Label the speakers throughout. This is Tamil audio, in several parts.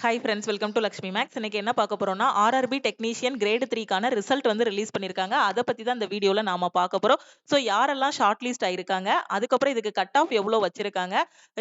Speaker 1: Hi friends, welcome to Lakshmi Maths. இன்னைக்கு என்ன பார்க்க போறோம்னா, ஆர்ஆர்பி டெக்னீஷியன் கிரேட் 3க்கான ரிசல்ட் வந்து ரிலீஸ் பண்ணியிருக்காங்க. அதை பத்தி தான் இந்த வீடியோல நாம பார்க்க போறோம். ஸோ யாரெல்லாம் ஷார்ட் லிஸ்ட் ஆயிருக்காங்க, அதுக்கப்புறம் இதுக்கு கட் ஆஃப் எவ்வளோ வச்சிருக்காங்க,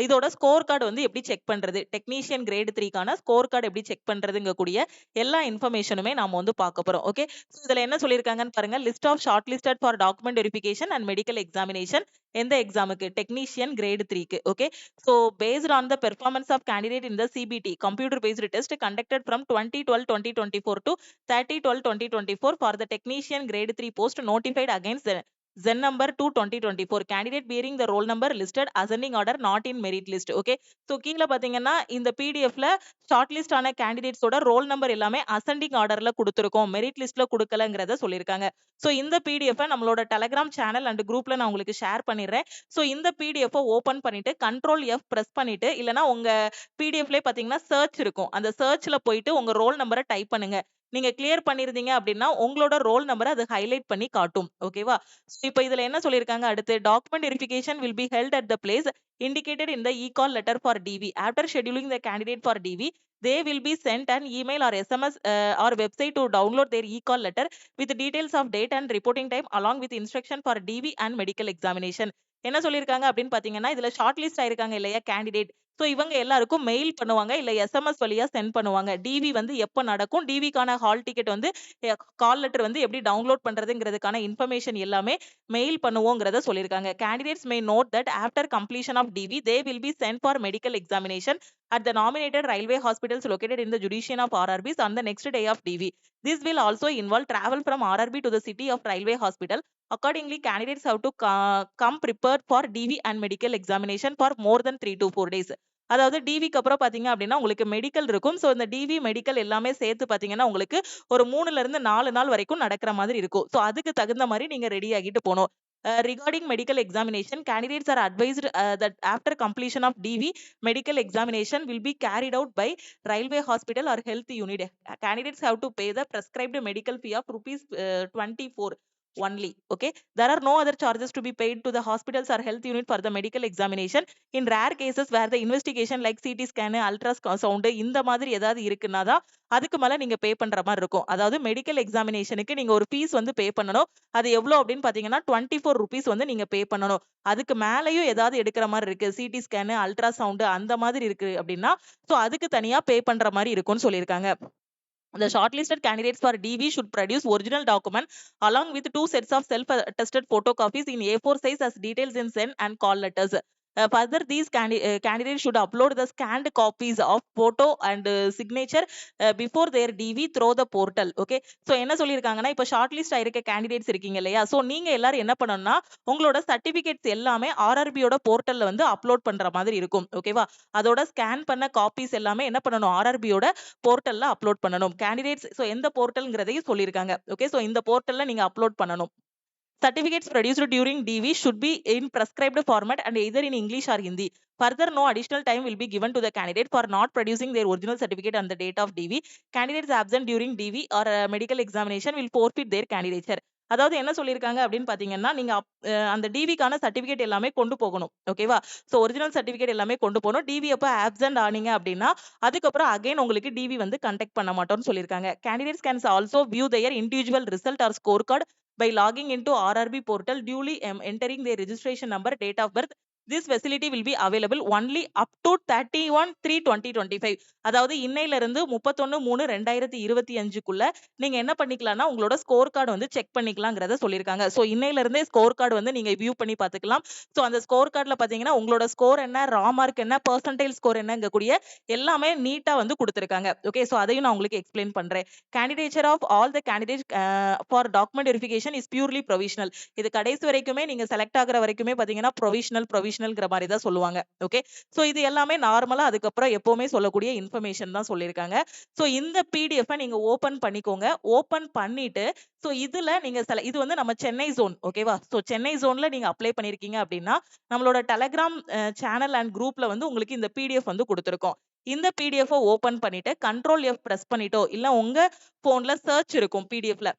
Speaker 1: இதோட ஸ்கோர் கார்டு வந்து எப்படி செக் பண்றது, டெக்னீஷியன் கிரேட் 3க்கான ஸ்கோர் கார்டு எப்படி செக் பண்றதுங்க கூடிய எல்லா இன்ஃபர்மேஷனுமே நாம வந்து பார்க்க போறோம். ஓகே, ஸோ இதுல என்ன சொல்லியிருக்காங்கன்னு பாருங்க. List of short listed for document verification and medical examination. எந்த எக்ஸாமுக்கு? டெக்னீஷியன் கிரேட் 3க்கு. Okay, so based on the performance of candidate in the CBT computer based test conducted from 2012-2024 to 30/12/2024 for the technician grade 3 post notified against the Zen number 2 2024 candidate bearing the roll number listed ascending order not in merit list. Okay, so கீழ பாத்தீங்கன்னா இந்த பிடிஎஃப்ல ஷார்ட் லிஸ்ட் ஆன கேண்டிடேட்ஸோட ரோல் நம்பர் எல்லாமே அசெண்டிங் ஆர்டர்ல கொடுத்துருக்கோம், மெரிட் லிஸ்ட்ல கொடுக்கலங்கிறத சொல்லியிருக்காங்க. ஸோ இந்த பிடிஎஃப் நம்மளோட டெலகிராம் சேனல் அண்ட் குரூப்ல நான் உங்களுக்கு ஷேர் பண்ணிடுறேன். ஸோ இந்த பிடிஎஃப் ஓபன் பண்ணிட்டு கண்ட்ரோல் எஃப் பிரஸ் பண்ணிட்டு, இல்லனா உங்க பிடிஎஃப்லயே பாத்தீங்கன்னா சர்ச் இருக்கும், அந்த சர்ச்ல போயிட்டு உங்க ரோல் நம்பரை டைப் பண்ணுங்க. நீங்க கிளியர் பண்ணிருந்தீங்க அப்படின்னா உங்களோட ரோல் நம்பரை அது ஹைலைட் பண்ணி காட்டும். ஓகேவா? இப்போ இதுல என்ன சொல்லிருக்காங்க, அடுத்து document verification will be held at the place indicated in the e-call letter for DV. After scheduling the candidate for DV, they will be sent an email or SMS or website to download their e-call letter with details of date and reporting time along with instruction for DV and medical examination. என்ன சொல்லியிருக்காங்க அப்படின்னு பாத்தீங்கன்னா, இதுல ஷார்ட் லிஸ்ட் ஆயிருக்காங்க இல்லையா கேண்டிடேட், ஸோ இவங்க எல்லாருக்கும் மெயில் பண்ணுவாங்க, இல்ல எஸ்எம்எஸ் வழியா சென்ட் பண்ணுவாங்க. டிவி வந்து எப்ப நடக்கும், டிவிக்கான ஹால் டிக்கெட் வந்து கால் லெட்டர் வந்து எப்படி டவுன்லோட் பண்றதுங்கிறதுக்கான இன்ஃபர்மேஷன் எல்லாமே மெயில் பண்ணுவோங்கிறத சொல்லியிருக்காங்க. Candidates may note that after completion of DV they will be sent for medical examination at the nominated railway hospitals located in the jurisdiction of RRBs on the next day of DV. This will also involve travel from RRB to the city of railway hospital. Accordingly, candidates have to come prepared for DV and medical examination for more than 3 to 4 days. அதாவது டிவிக்கு அப்புறம் பாத்தீங்க அப்படின்னா உங்களுக்கு மெடிக்கல் இருக்கும். ஸோ இந்த டிவி மெடிக்கல் எல்லாமே சேர்த்து பாத்தீங்கன்னா உங்களுக்கு ஒரு 3ல இருந்து 4 நாள் வரைக்கும் நடக்கிற மாதிரி இருக்கும். ஸோ அதுக்கு தகுந்த மாதிரி நீங்க ரெடி ஆகிட்டு போகணும். Regarding medical examination, candidates are advised that after completion of DV, medical examination will be carried out by railway hospital or health unit. Candidates have to pay the prescribed medical fee of rupees 24 only. Okay, there are no other charges to be paid to the hospitals or health unit for the medical examination. In rare cases where the investigation like CT scan, ultrasound இந்த மாதிரி ஏதாவது இருக்குன்னா தான் அதுக்கு மேல நீங்க பே பண்ற மாதிரி இருக்கும். அதாவது மெடிக்கல் எக்ஸாமினேஷனுக்கு நீங்க ஒரு ஃபீஸ் வந்து பே பண்ணணும். அது எவ்வளவு அப்படின்னு பாத்தீங்கன்னா 24 rupees வந்து நீங்க பே பண்ணணும். அதுக்கு மேலயும் ஏதாவது எடுக்கிற மாதிரி இருக்கு, சிடி ஸ்கேன், அல்ட்ராசவுண்ட் அந்த மாதிரி இருக்கு அப்படின்னா சோ அதுக்கு தனியா பே பண்ற மாதிரி இருக்கும்னு சொல்லியிருக்காங்க. The shortlisted candidates for DV should produce original document along with 2 sets of self-attested photocopies in A4 size as details in send and call letters. Further, these candidates should upload the scanned copies of photo and signature before their DV through the portal. Okay, so என்ன சொல்லியிருக்காங்கன்னா, இப்போ ஷார்ட் லிஸ்ட் ஆயிருக்க கேண்டிடேட்ஸ் இருக்கீங்க இல்லையா, ஸோ நீங்க எல்லாரும் என்ன பண்ணணும்னா உங்களோட சர்டிபிகேட்ஸ் எல்லாமே ஆர்ஆர்பியோட போர்ட்டல்ல வந்து அப்லோட் பண்ற மாதிரி இருக்கும். ஓகேவா? அதோட ஸ்கேன் பண்ண காப்பீஸ் எல்லாமே என்ன பண்ணணும், ஆர்ஆர்பியோட போர்ட்டல்ல அப்லோட் பண்ணணும். கேண்டிடேட்ஸ் ஸோ எந்த போர்ட்டல்ங்கிறதையும் சொல்லியிருக்காங்க. ஓகே, ஸோ இந்த போர்ட்டல்ல நீங்க அப்லோட் பண்ணணும். Certificates produced during DV should be in prescribed format and either in English or Hindi. Further, no additional time will be given to the candidate for not producing their original certificate on the date of DV. Candidates absent during DV or medical examination will forfeit their candidature. அதாவது என்ன சொல்லியிருக்காங்க அப்படின்னு பாத்தீங்கன்னா, நீங்க அந்த டிவிக்கான சர்டிபிகேட் எல்லாமே கொண்டு போகணும். ஓகேவா? சோ ஒரிஜினல் சர்டிபிகேட் எல்லாமே கொண்டு போகணும். டிவி அப்ப ஆப்சென்ட் ஆனீங்க அப்படின்னா அதுக்கப்புறம் அகைன் உங்களுக்கு டிவி வந்து கண்டக்ட் பண்ண மாட்டோம்னு சொல்லியிருக்காங்க. Candidates can also view their individual result or scorecard by logging into RRB portal, duly entering their registration number, date of birth. This facility will be available only up to 31/3/2025. அதாவது இன்னையில இருந்து 31/3/2025க்குள்ள நீங்க என்ன பண்ணிக்கலாம்னா உங்களோட ஸ்கோர் கார்டு வந்து செக் பண்ணிக்கலாம்ங்கறத சொல்லியிருக்காங்க. சோ இன்னையில இருந்தே ஸ்கோர் கார்டு வந்து நீங்க வியூ பண்ணி பாத்துக்கலாம். சோ அந்த ஸ்கோர் கார்டுல பாத்தீங்கன்னா உங்களோட ஸ்கோர் என்ன, ரா மார்க் என்ன, பெர்சன்டைல் ஸ்கோர் என்னங்க கூடிய எல்லாமே நீட்டா வந்து கொடுத்திருக்காங்க. ஓகே, சோ அதையும் நான் உங்களுக்கு எக்ஸ்பிளைன் பண்றேன். Candidature of all the candidates for document verification is purely provisional. இது கடைசி வரைக்குமே நீங்க செலக்ட் ஆகுற வரைக்குமே பாத்தீங்கன்னா ப்ரொவிஷனல்ங்கிற மாதிரி தான் சொல்லுவாங்க. ஓகே, சோ இது எல்லாமே நார்மலா அதுக்கப்புறம் எப்பவுமே சொல்லக்கூடிய இன்ஃபர்மேஷன் தான் சொல்லியிருக்காங்க. சோ இந்த பிடிஎஃப் நீங்க ஓபன் பண்ணிக்கோங்க. ஓபன் பண்ணிட்டு சோ இதுல நீங்க இது வந்து நம்ம சென்னை ஜோன். ஓகேவா? சோ சென்னை ஜோன்ல நீங்க அப்ளை பண்ணிருக்கீங்க அப்படின்னா நம்மளோட டெலகிராம் சேனல் அண்ட் குரூப்ல வந்து உங்களுக்கு இந்த பிடிஎஃப் வந்து கொடுத்திருக்கோம். இந்த பிடிஎஃப் ஓபன் பண்ணிட்டு கண்ட்ரோல் எஃப் பிரஸ் பண்ணிட்டோ இல்ல உங்க போன்ல சர்ச் இருக்கும் பிடிஎஃப்ல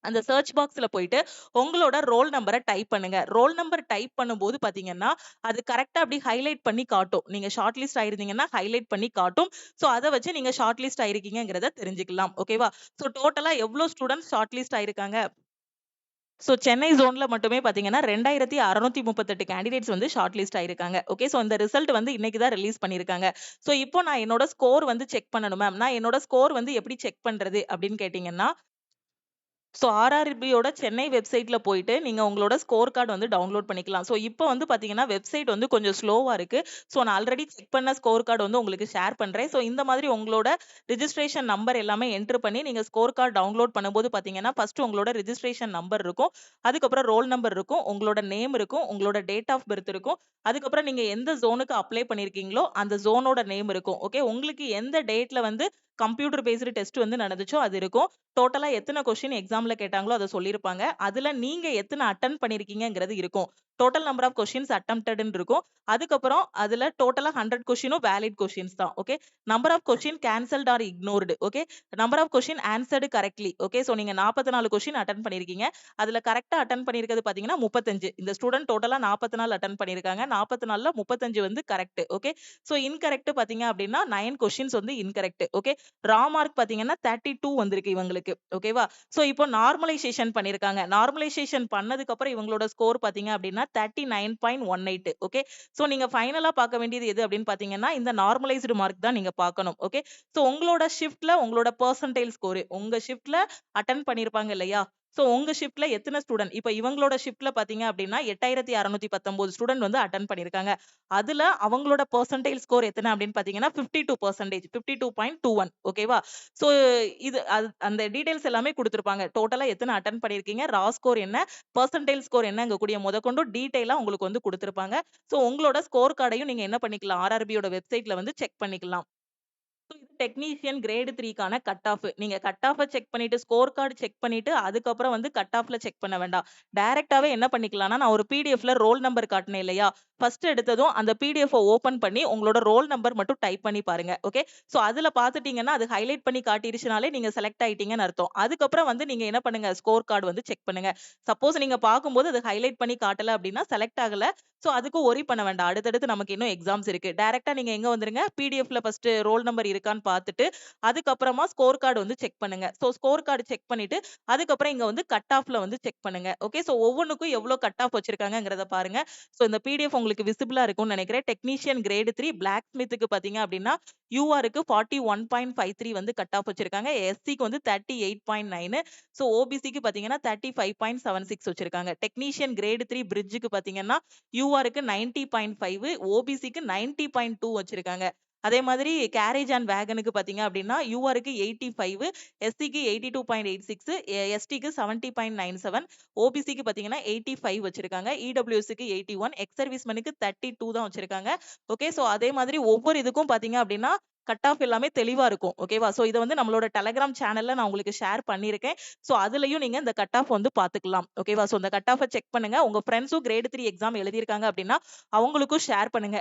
Speaker 1: அந்த சர்ச் பாக்ஸ்ல போயிட்டு உங்களோட ரோல் நம்பரை டைப் பண்ணுங்க. ரோல் நம்பர் டைப் பண்ணும்போது பாத்தீங்கன்னா, அது கரெக்ட்டா அப்படி ஹைலைட் பண்ணி காட்டும். நீங்க ஷார்ட் லிஸ்ட் ஆயிருந்தீங்கன்னா, ஹைலைட் பண்ணி காட்டும். சோ அத வச்சு நீங்க ஷார்ட் லிஸ்ட் ஆயிருக்கீங்கங்கிறத தெரிஞ்சுக்கலாம். ஓகேவா? சோ டோட்டலா எவ்ளோ ஸ்டூடண்ட்ஸ் ஷார்ட் லிஸ்ட் ஆயிருக்காங்க? சோ சென்னை ஜோன்ல மட்டுமே பாத்தீங்கன்னா 2638 கேண்டிடேட்ஸ் வந்து ஷார்ட் லிஸ்ட் ஆயிருக்காங்க. ஓகே. சோ இந்த ரிசல்ட் வந்து இன்னைக்கு தான் ரிலீஸ் பண்ணியிருக்காங்க. சோ இப்போ நான் என்னோட ஸ்கோர் வந்து செக் பண்ணணும் மேம். நான் என்னோட ஸ்கோர் வந்து எப்படி செக் பண்றது அப்படின்னு கேட்டீங்கன்னா, ஸோ ஆர்ஆர்பியோட சென்னை வெப்சைட்ல போயிட்டு நீங்க உங்களோட ஸ்கோர் கார்ட் வந்து டவுன்லோட் பண்ணிக்கலாம். ஸோ இப்போ வந்து பார்த்தீங்கன்னா, வெப்சைட் வந்து கொஞ்சம் ஸ்லோவா இருக்கு. ஸோ நான் ஆல்ரெடி செக் பண்ண ஸ்கோர் கார்ட் வந்து உங்களுக்கு ஷேர் பண்றேன். ஸோ இந்த மாதிரி உங்களோட ரிஜிஸ்ட்ரேஷன் நம்பர் எல்லாமே என்டர் பண்ணி நீங்க ஸ்கோர் கார்ட் டவுன்லோட் பண்ணும்போது பார்த்தீங்கன்னா, ஃபர்ஸ்ட் உங்களோட ரிஜிஸ்ட்ரேஷன் நம்பர் இருக்கும். அதுக்கப்புறம் ரோல் நம்பர் இருக்கும். உங்களோட நேம் இருக்கும். உங்களோட டேட் ஆஃப் பர்த் இருக்கும். அதுக்கப்புறம் நீங்க எந்த ஜோனுக்கு அப்ளை பண்ணியிருக்கீங்களோ, அந்த ஜோனோட நேம் இருக்கும். ஓகே. உங்களுக்கு எந்த டேட்ல வந்து கம்ப்யூட்டர் பேஸ்டு டெஸ்ட் வந்து நடந்துச்சோ அது இருக்கும். டோட்டலா எத்தன கொஸ்டின் எக்ஸாம்ல கேட்டாங்களோ அத சொல்லியிருப்பாங்க. அதுல நீங்க எத்தன அட்டெண்ட் பண்ணியிருக்கீங்கங்கிறது இருக்கும். டோட்டல் நம்பர் ஆஃப் கொஸ்டின்ஸ் அட்டெம்ப்டட்ன்னு இருக்கும். அதுக்கப்புறம் அதுல டோட்டலா 100 கொஸ்டினும் வேலிட் கொஸ்டின்ஸ் தான். Okay. Number of question cancelled or ignored. Okay. Number of question answered correctly. Okay. So நீங்க 44 கொஸ்டின் அட்டெண்ட் பண்ணியிருக்கீங்க. அதுல கரெக்ட்டா அட்டெண்ட் பண்ணியிருக்கிறது பாத்தீங்கன்னா 35. இந்த ஸ்டூடண்ட் டோட்டலா 44 அட்டெண்ட் பண்ணியிருக்காங்க. 44ல 35 வந்து கரெக்ட். ஓகே. சோ இன்கரெக்ட் பாத்தீங்க அப்படின்னா 9 கொஸ்டின்ஸ் வந்து இன்கரெக்ட். ஓகே. ரா மார்க் பாத்தீங்கன்னா 32 வந்திருக்கு இவங்களுக்கு. ஓகேவா? சோ இப்போ நார்மலைசேஷன் பண்ணியிருக்காங்க. நார்மலைசேஷன் பண்ணதுக்கு அப்புறம் இவங்களோட ஸ்கோர் பாத்தீங்க அப்படின்னா 39.18. ஓகே. சோ நீங்க ஃபைனலா பார்க்க வேண்டியது எது அப்படின்னு பாத்தீங்கன்னா, இந்த நார்மலைஸ்டு மார்க் தான் நீங்க பார்க்கணும். ஓகே. சோ உங்களோட ஷிஃப்ட்ல உங்களோட பெர்சன்டைல் ஸ்கோர் உங்க ஷிஃப்ட்ல அட்டெண்ட் பண்ணியிருப்பாங்க இல்லையா? சோ உங்க ஷிஃப்ட்ல எத்தன ஸ்டூடண்ட் இப்ப இவங்களோட ஷிஃப்ட்ல பாத்தீங்க அப்படின்னா 8619 ஸ்டூடண்ட் வந்து அட்டெண்ட் பண்ணியிருக்காங்க. அதுல அவங்களோட பெர்சன்டைல் ஸ்கோர் எத்தன அப்படின்னு பாத்தீங்கன்னா 52%. 52.21. ஓகேவா? சோ அந்த டீடைல்ஸ் எல்லாமே குடுத்திருப்பாங்க. டோட்டலா எத்தன அட்டெண்ட் பண்ணியிருக்கீங்க, ரா ஸ்கோர் என்ன, பெர்சன்டைல் ஸ்கோர் என்னங்க கூடிய முதற்கொண்டு டீடைலா உங்களுக்கு வந்து குடுத்திருப்பாங்க. சோ உங்களோட ஸ்கோர் கார்டையும் நீங்க என்ன பண்ணிக்கலாம், ஆர்ஆர்பியோட வெப்சைட்ல வந்து செக் பண்ணிக்கலாம். So, இது டெக்னீஷியன் கிரேட் 3க்கான கட் ஆஃப். நீங்க கட் ஆஃப செக் பண்ணிட்டு, ஸ்கோர் கார்ட் செக் பண்ணிட்டு, அதுக்கப்புறம் வந்து கட் ஆஃப்ல செக் பண்ண வேண்டாம். டைரக்ட்டாவே என்ன பண்ணிக்கலாம்னா, நான் ஒரு பிடிஎஃப்ல ரோல் நம்பர் காட்டுனேன் இல்லையா? ஃபர்ஸ்ட் எடுத்ததும் அந்த பிடிஎஃப்ப ஓப்பன் பண்ணி உங்களோட ரோல் நம்பர் மட்டும் டைப் பண்ணி பாருங்க. ஓகே. சோ அதுல பாத்துட்டீங்கன்னா, அது ஹைலைட் பண்ணி காட்டிருச்சுனாலே நீங்க செலக்ட் ஆயிட்டீங்கன்னு அர்த்தம். அதுக்கப்புறம் வந்து நீங்க என்ன பண்ணுங்க, ஸ்கோர் கார்ட் வந்து செக் பண்ணுங்க. சப்போஸ் நீங்க பார்க்கும்போது அது ஹைலைட் பண்ணி காட்டல அப்படின்னா, செலக்ட் ஆகல. சோ அதுக்கு வொரி பண்ண வேண்டாம். அடுத்தடுத்து நமக்கு இன்னும் எக்ஸாம்ஸ் இருக்கு. டைரக்ட்டா நீங்க எங்க வந்துருங்க, பிடிஎஃப்ல ஃபர்ஸ்ட் ரோல் நம்பர் இருக்கான்னு பார்த்துட்டு, அதுக்கப்புறமா ஸ்கோர் கார்ட் வந்து செக் பண்ணுங்க. சோ ஸ்கோர் கார்ட் செக் பண்ணிட்டு, அதுக்கப்புறம் இங்க வந்து கட் ஆஃப்ல வந்து செக் பண்ணுங்க. ஓகே. சோ ஒவ்வொன்னுக்கும் எவ்ளோ கட் ஆஃப் வச்சிருக்காங்கங்கிறத பாருங்க. சோ இந்த பிடிஎஃப் உங்களுக்கு விசிபிளா இருக்கும்னு நினைக்கிறேன். டெக்னீஷியன் கிரேட் 3 பிளாக் ஸ்மித்துக்கு பார்த்தீங்க அப்படின்னா, யூஆருக்கு 41.53 வந்து கட் ஆஃப் வச்சிருக்காங்க. எஸ்சிக்கு வந்து 38.9. சோ ஓபிசிக்கு பார்த்தீங்கன்னா 35.76 வச்சிருக்காங்க. டெக்னீஷியன் கிரேட் 3 பிரிட்ஜ்க்கு பார்த்தீங்கன்னா, யூஆருக்கு 90.5, ஓபிசிக்கு 90.2 வச்சிருக்காங்க. அதே மாதிரி கேரேஜ் அண்ட் வேகனுக்கு பார்த்தீங்க அப்படின்னா, யூஆருக்கு 85, எஸ்சிக்கு 82.86, எஸ்டிக்கு 70.97, ஓபிசிக்கு பார்த்தீங்கன்னா 85 வச்சிருக்காங்க. இடபிள்யூஎஸ்க்கு 81, எக்ஸ் சர்வீஸ்மேனுக்கு 32 தான் வச்சிருக்காங்க. ஓகே. சோ அதே மாதிரி ஒவ்வொரு இதுக்கும் பார்த்தீங்க அப்படின்னா, கட் ஆஃப் எல்லாமே தெளிவா இருக்கும். ஓகேவா? சோ இத வந்து நம்மளோட டெலகிராம் சேனல்ல நான் உங்களுக்கு ஷேர் பண்ணியிருக்கேன். சோ அதுலயும் நீங்க இந்த கட் ஆஃப் வந்து பார்த்துக்கலாம். ஓகேவா? சோ இந்த கட் ஆஃப செக் பண்ணுங்க. உங்க ஃப்ரெண்ட்ஸும் கிரேட் 3 எக்ஸாம் எழுதியிருக்காங்க அப்படின்னா, அவங்களுக்கும் ஷேர் பண்ணுங்க.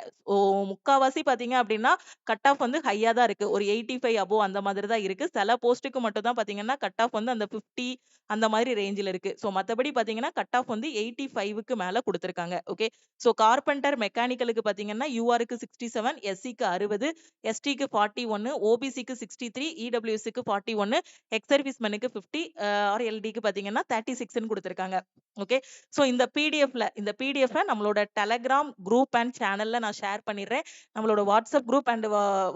Speaker 1: முக்காவாசி பார்த்தீங்க அப்படின்னா, கட் ஆஃப் வந்து ஹையா தான் இருக்கு. ஒரு 85 அபோவ் அந்த மாதிரி தான் இருக்கு. சில போஸ்ட்டுக்கு மட்டும் தான் பார்த்தீங்கன்னா, கட் ஆஃப் வந்து அந்த 50 அந்த மாதிரி ரேஞ்சுல இருக்கு. சோ மத்தபடி பார்த்தீங்கன்னா, கட் ஆஃப் வந்து 85க்கு மேல குடுத்திருக்காங்க. ஓகே. சோ கார்பெண்டர் மெக்கானிக்கலுக்கு பார்த்தீங்கன்னா, யூஆருக்கு 67, எஸ்சிக்கு 60, எஸ்டிக்கு 41, ஓபிசிக்கு 63, இடபிள்யூஎஸ்க்கு 41, எக்ஸ் சர்வீஸ்மேனுக்கு 50, ஆர்எல்டிக்கு பார்த்தீங்கன்னா 36ன்னு குடுத்திருக்காங்க. ஓகே. சோ இந்த பிடிஎஃப்ல நம்மளோட டெலகிராம் குரூப் அண்ட் சேனல்ல நான் ஷேர் பண்ணிடுறேன். நம்மளோட வாட்ஸ்அப் குரூப் அண்ட்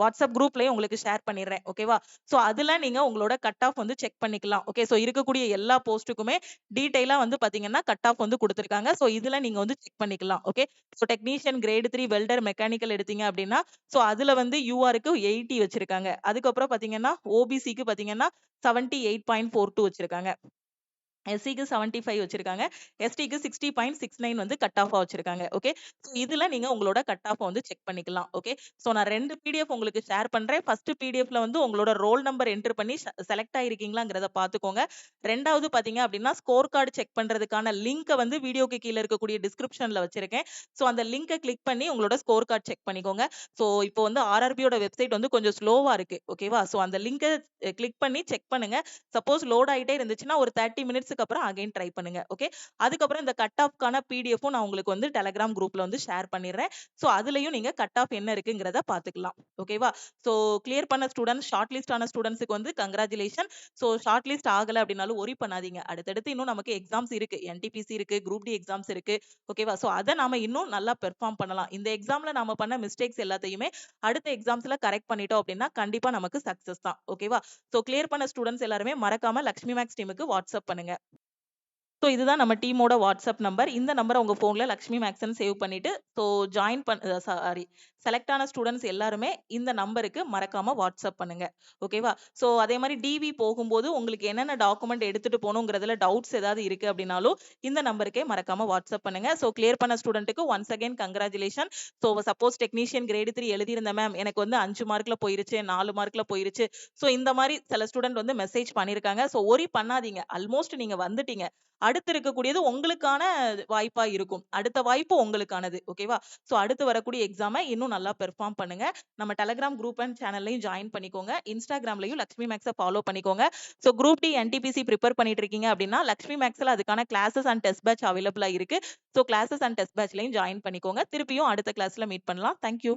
Speaker 1: வாட்ஸ்அப் குரூப்லயும் உங்களுக்கு ஷேர் பண்ணிடுறேன். ஓகேவா? சோ அதுல நீங்க உங்களோட கட் ஆஃப் வந்து செக் பண்ணிக்கலாம். ஓகே. சோ இருக்கக்கூடிய எல்லா போஸ்ட்டுக்குமே டீடைலா வந்து பாத்தீங்கன்னா கட் ஆஃப் வந்து குடுத்திருக்காங்க. சோ இதுல நீங்க வந்து செக் பண்ணிக்கலாம். Okay. So technician grade 3 welder mechanical எடுத்தீங்க அப்படின்னா, சோ அதுல வந்து யூஆருக்கு 80 வச்சிருக்காங்க. அதுக்கப்புறம் பாத்தீங்கன்னா, ஓபிசிக்கு பாத்தீங்கன்னா 78.42 வச்சிருக்காங்க. எஸ்சிக்கு 75 வச்சிருக்காங்க. எஸ்டிக்கு 60.69 வந்து கட் ஆஃபா வச்சிருக்காங்க. ஓகே. சோ இதுல நீங்க உங்களோட கட் ஆஃப வந்து செக் பண்ணிக்கலாம். ஓகே. சோ நான் 2 பிடிஎஃப் உங்களுக்கு ஷேர் பண்றேன். ஃபர்ஸ்ட் பிடிஎஃப்ல வந்து உங்களோட ரோல் நம்பர் என்டர் பண்ணி செலக்ட் ஆயிருக்கீங்களாங்கிறத பாத்துக்கோங்க. 2வது பாத்தீங்க அப்படின்னா, ஸ்கோர் கார்டு செக் பண்றதுக்கான லிங்க்க வந்து வீடியோக்கு கீழ இருக்கக்கூடிய டிஸ்கிரிப்ஷன்ல வச்சிருக்கேன். சோ அந்த லிங்க கிளிக் பண்ணி உங்களோட ஸ்கோர் கார்டு செக் பண்ணிக்கோங்க. சோ இப்போ வந்து ஆர்ஆர்பியோட வெப்சைட் வந்து கொஞ்சம் ஸ்லோவா இருக்கு. ஓகேவா? சோ அந்த லிங்க கிளிக் பண்ணி செக் பண்ணுங்க. சப்போஸ் லோட் ஆயிட்டே இருந்துச்சுன்னா ஒரு 30 மினிட்ஸ் மினிட்ஸ்க்கு அப்புறம் அகைன் ட்ரை பண்ணுங்க. ஓகே. அதுக்கப்புறம் இந்த கட் ஆஃப்க்கான பிடிஎஃப்பும் நான் உங்களுக்கு வந்து டெலகிராம் குரூப்ல வந்து ஷேர் பண்ணிடுறேன். ஸோ அதுலயும் நீங்க கட் ஆஃப் என்ன இருக்குங்கிறத பார்த்துக்கலாம். ஓகேவா? ஸோ கிளியர் பண்ண ஸ்டூடண்ட்ஸ், ஷார்ட் லிஸ்ட் ஆன ஸ்டூடண்ட்ஸ்க்கு வந்து கங்ராச்சுலேஷன். ஸோ ஷார்ட் லிஸ்ட் ஆகல அப்படின்னாலும் ஒரி பண்ணாதீங்க. அடுத்தடுத்து இன்னும் நமக்கு எக்ஸாம்ஸ் இருக்கு. என்டிபிசி இருக்கு, குரூப் டி எக்ஸாம்ஸ் இருக்கு. ஓகேவா? சோ அத நாம இன்னும் நல்லா பெர்ஃபார்ம் பண்ணலாம். இந்த எக்ஸாம்ல நாம பண்ண மிஸ்டேக்ஸ் எல்லாத்தையுமே அடுத்த எக்ஸாம்ஸ்ல கரெக்ட் பண்ணிட்டோம் அப்படின்னா கண்டிப்பா நமக்கு சக்சஸ் தான். ஓகேவா? சோ கிளியர் பண்ண ஸ்டூடண்ட்ஸ் எல்லாருமே மறக்காம லக்ஷ்மி மேக்ஸ் டீமுக்கு வாட்ஸ்அப் பண்ணுங்க. ஸோ இதுதான் நம்ம டீமோட வாட்ஸ்அப் நம்பர். இந்த நம்பர உங்க ஃபோன்ல லக்ஷ்மி மேக்ஸ்ன்னு சேவ் பண்ணிட்டு, ஸோ ஜாயின் சாரி செலக்ட் ஆன ஸ்டூடண்ட்ஸ் எல்லாருமே இந்த நம்பருக்கு மறக்காம வாட்ஸ்அப் பண்ணுங்க. ஓகேவா? ஸோ அதே மாரி டிவி போகும்போது உங்களுக்கு என்னென்ன டாக்குமெண்ட் எடுத்துட்டு போணுங்கிறதுல டவுட்ஸ் ஏதாவது இருக்கு அப்படின்னாலும், இந்த நம்பருக்கே மறக்காம வாட்ஸ்அப் பண்ணுங்க. ஸோ கிளியர் பண்ண ஸ்டூடண்ட்க்கு once again congratulation. So suppose technician grade 3 எழுதியிருந்தேன் மேம். எனக்கு வந்து 5 மார்க்ல போயிருச்சு, 4 மார்க்ல போயிருச்சு. ஸோ இந்த மாரி சில ஸ்டூடண்ட் வந்து மெசேஜ் பண்ணியிருக்காங்க. ஸோ வொரி பண்ணாதீங்க. ஆல்மோஸ்ட் நீங்க வந்துட்டீங்க. அடுத்து இருக்கக்கூடியது உங்களுக்கான வாய்ப்பா இருக்கும். அடுத்த வாய்ப்பு உங்களுக்கானது. ஓகேவா? சோ அடுத்து வரக்கூடிய எக்ஸாம இன்னும் நல்லா பெர்ஃபார்ம் பண்ணுங்க. நம்ம டெலகிராம் குரூப் அண்ட் சேனல்லயும் ஜாயின் பண்ணிக்கோங்க. இன்ஸ்டாகிராம்லயும் லக்ஷ்மி மேக்ஸ ஃபாலோ பண்ணிக்கோங்க. So group D, NTPC prepare பண்ணிட்டு இருக்கீங்க அப்படின்னா, லக்ஷ்மி மேக்ஸ்ல அதுக்கான கிளாஸஸ் அண்ட் டெஸ்ட் பேட்ச் அவைலபிளா இருக்கு. சோ கிளாஸஸ் அண்ட் டெஸ்ட் பேட்ச்லயும் ஜாயின் பண்ணிக்கோங்க. திருப்பியும் அடுத்த கிளாஸ்ல மீட் பண்ணலாம். Thank you.